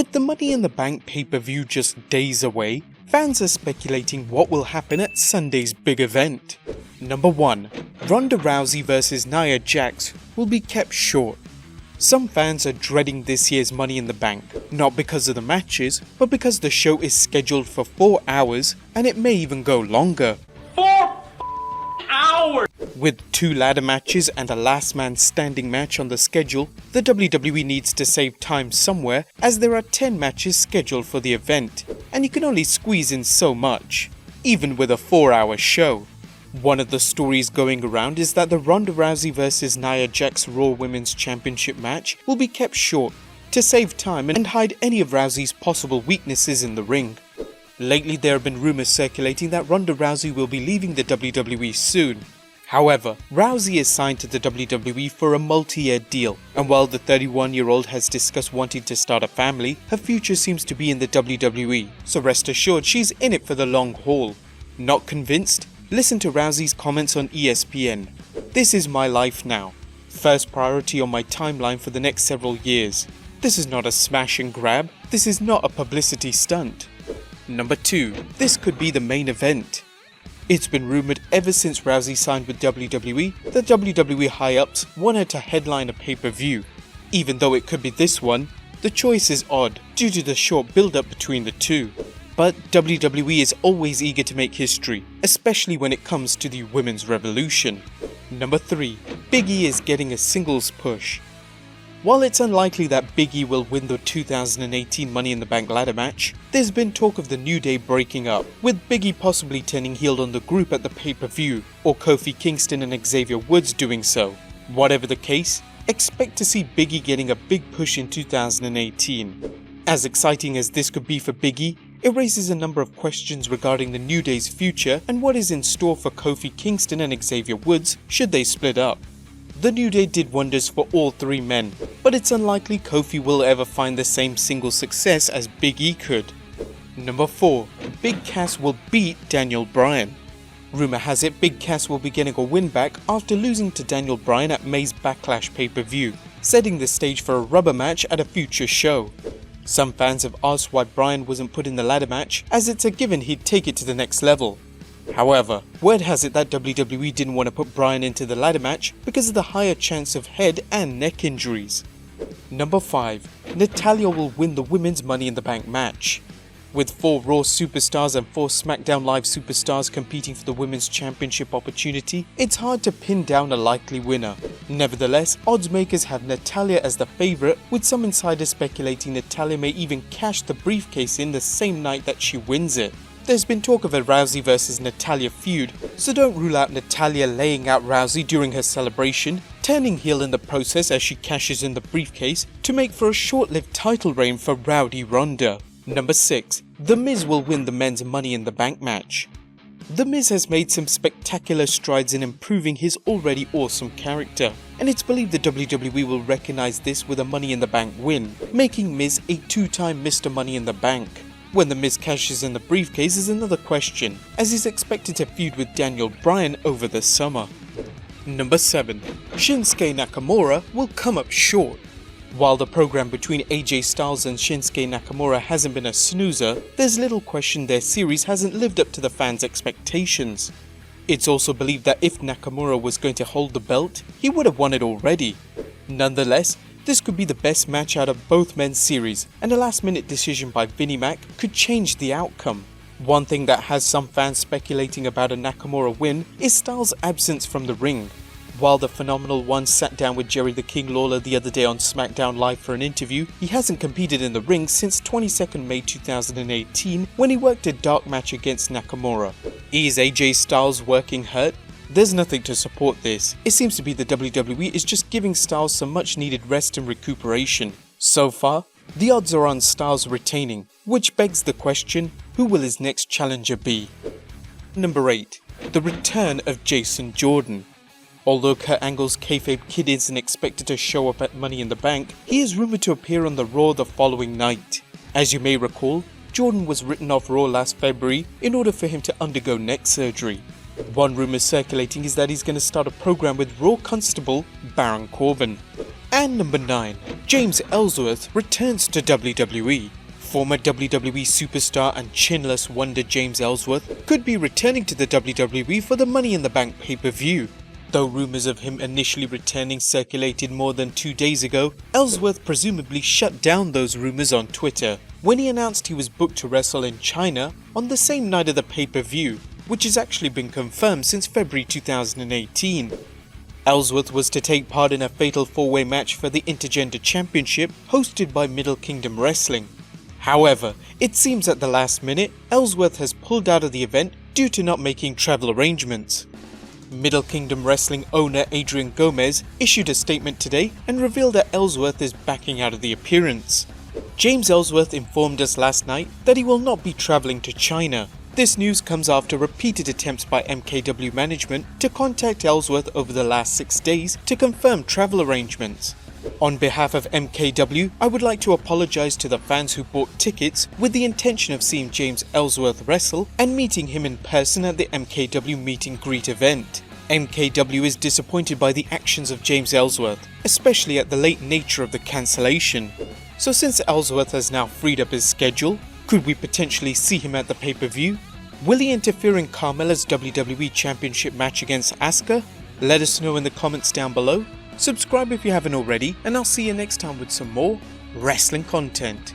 With the Money in the Bank pay-per-view just days away, fans are speculating what will happen at Sunday's big event. Number 1. Ronda Rousey vs Nia Jax will be kept short. Some fans are dreading this year's Money in the Bank, not because of the matches, but because the show is scheduled for 4 hours and it may even go longer. 4 hours! With 2 ladder matches and a last man standing match on the schedule, the WWE needs to save time somewhere as there are 10 matches scheduled for the event, and you can only squeeze in so much, even with a 4-hour show. One of the stories going around is that the Ronda Rousey vs Nia Jax Raw Women's Championship match will be kept short to save time and hide any of Rousey's possible weaknesses in the ring. Lately there have been rumours circulating that Ronda Rousey will be leaving the WWE soon. However, Rousey is signed to the WWE for a multi-year deal, and while the 31-year-old has discussed wanting to start a family, her future seems to be in the WWE, so rest assured she's in it for the long haul. Not convinced? Listen to Rousey's comments on ESPN. "This is my life now. First priority on my timeline for the next several years. This is not a smash and grab. This is not a publicity stunt." Number 2. This could be the main event. It's been rumoured ever since Rousey signed with WWE that WWE high-ups want her to headline a pay-per-view. Even though it could be this one, the choice is odd due to the short build-up between the two. But WWE is always eager to make history, especially when it comes to the Women's Revolution. Number 3. Big E is getting a singles push. While it's unlikely that Big E will win the 2018 Money in the Bank ladder match, there's been talk of the New Day breaking up, with Big E possibly turning heel on the group at the pay-per-view, or Kofi Kingston and Xavier Woods doing so. Whatever the case, expect to see Big E getting a big push in 2018. As exciting as this could be for Big E, it raises a number of questions regarding the New Day's future and what is in store for Kofi Kingston and Xavier Woods should they split up. The New Day did wonders for all 3 men, but it's unlikely Kofi will ever find the same single success as Big E could. Number 4. Big Cass will beat Daniel Bryan. Rumour has it Big Cass will be getting a win back after losing to Daniel Bryan at May's Backlash pay-per-view, setting the stage for a rubber match at a future show. Some fans have asked why Bryan wasn't put in the ladder match, as it's a given he'd take it to the next level. However, word has it that WWE didn't want to put Bryan into the ladder match because of the higher chance of head and neck injuries. Number 5. Natalya will win the Women's Money in the Bank match. With 4 Raw superstars and 4 SmackDown Live superstars competing for the Women's Championship opportunity, it's hard to pin down a likely winner. Nevertheless, odds makers have Natalya as the favourite, with some insiders speculating Natalya may even cash the briefcase in the same night that she wins it. There's been talk of a Rousey vs Natalya feud, so don't rule out Natalya laying out Rousey during her celebration, turning heel in the process as she cashes in the briefcase to make for a short-lived title reign for Rowdy Ronda. Number 6. The Miz will win the men's Money in the Bank match. The Miz has made some spectacular strides in improving his already awesome character, and it's believed the WWE will recognise this with a Money in the Bank win, making Miz a 2-time Mr. Money in the Bank. When the Miz cashes in the briefcase is another question, as he's expected to feud with Daniel Bryan over the summer. Number 7. Shinsuke Nakamura will come up short. While the program between AJ Styles and Shinsuke Nakamura hasn't been a snoozer, there's little question their series hasn't lived up to the fans' expectations. It's also believed that if Nakamura was going to hold the belt, he would have won it already. Nonetheless, this could be the best match out of both men's series, and a last-minute decision by Vinnie Mac could change the outcome. One thing that has some fans speculating about a Nakamura win is Styles' absence from the ring. While the Phenomenal One sat down with Jerry the King Lawler the other day on SmackDown Live for an interview, he hasn't competed in the ring since 22nd May 2018 when he worked a dark match against Nakamura. Is AJ Styles working hurt? There's nothing to support this. It seems to be the WWE is just giving Styles some much needed rest and recuperation. So far, the odds are on Styles retaining, which begs the question, who will his next challenger be? Number 8. The return of Jason Jordan. Although Kurt Angle's kayfabe kid isn't expected to show up at Money in the Bank, he is rumoured to appear on the Raw the following night. As you may recall, Jordan was written off Raw last February in order for him to undergo neck surgery. One rumour circulating is that he's going to start a program with Raw Constable Baron Corbin. And number 9. James Ellsworth returns to WWE. Former WWE superstar and chinless wonder James Ellsworth could be returning to the WWE for the Money in the Bank pay-per-view. Though rumours of him initially returning circulated more than 2 days ago, Ellsworth presumably shut down those rumours on Twitter when he announced he was booked to wrestle in China on the same night of the pay-per-view, which has actually been confirmed since February 2018. Ellsworth was to take part in a fatal 4-way match for the Intergender Championship hosted by Middle Kingdom Wrestling. However, it seems at the last minute, Ellsworth has pulled out of the event due to not making travel arrangements. Middle Kingdom Wrestling owner Adrian Gomez issued a statement today and revealed that Ellsworth is backing out of the appearance. James Ellsworth informed us last night that he will not be travelling to China. This news comes after repeated attempts by MKW management to contact Ellsworth over the last 6 days to confirm travel arrangements. On behalf of MKW, I would like to apologise to the fans who bought tickets with the intention of seeing James Ellsworth wrestle and meeting him in person at the MKW meet and greet event. MKW is disappointed by the actions of James Ellsworth, especially at the late nature of the cancellation. So since Ellsworth has now freed up his schedule, could we potentially see him at the pay-per-view? Will he interfere in Carmella's WWE Championship match against Asuka? Let us know in the comments down below. Subscribe if you haven't already, and I'll see you next time with some more wrestling content.